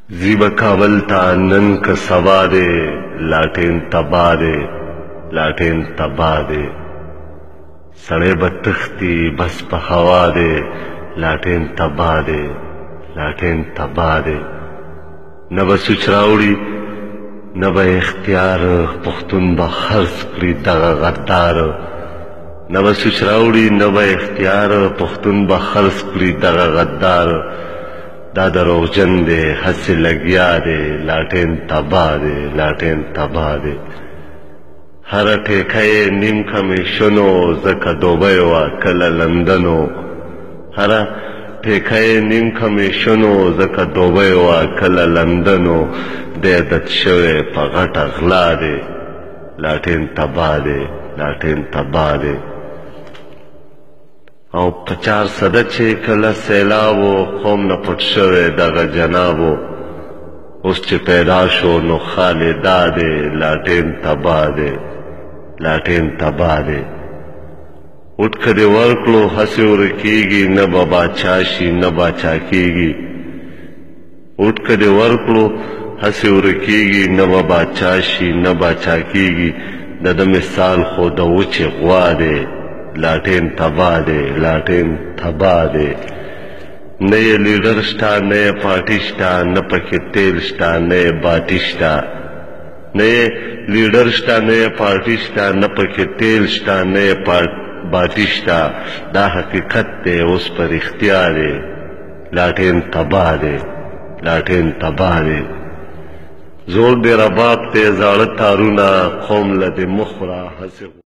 زیب کابل تا نن که سوا دے لاٹین تبا دے لاٹین تبا دے سڑے بتختی بس پا ہوا دے لاٹین تبا دے لاٹین تبا دے نبا سچراوڑی نبا اختیار پختون با خرس کری دغا غدار نبا سچراوڑی نبا اختیار پختون با خرس کری دغا غدار دا دروغجن دے حس لگیا دے لاٹین تبا دے لاٹین تبا دے ہر ٹھیکھے نیم کمیشنو زکا دوبئی وا کلا لندنو ہر ٹھیکھے نیم کمیشنو زکا دوبئی وا کلا لندنو دے دت شوے پا غٹ اغلا دے لاٹین تبا دے لاٹین تبا دے او 50 صده چې کله سیلابو قوم نه پټ شوی دغه جنابو اوس چې پیدا شو نو خالدا دی لاټین تبا دی لاټین تبا دی اوټ که دې ورکړو هسې ورکېږي نه به باچا شي نه باچا کېږي اوټ که دې ورکړو هسې ورکېږي نه به باچا شي نه باچا کېږي د ده مثال خو د وچې غوا دی لاٹین تبا دے لاٹین تبا دے نئے لیڈر شتا نئے پارٹی شتا نہ پکے تیل شتا نئے باٹی شتا نئے لیڈر شتا نئے پارٹی شتا نہ پکے تیل شتا نئے باٹی شتا دا حقیقت دے اس پر اختیار دے لاٹین تبا دے لاٹین تبا دے زور دے رباب تے زاڑت تارونا قوم لدے مخرا حسب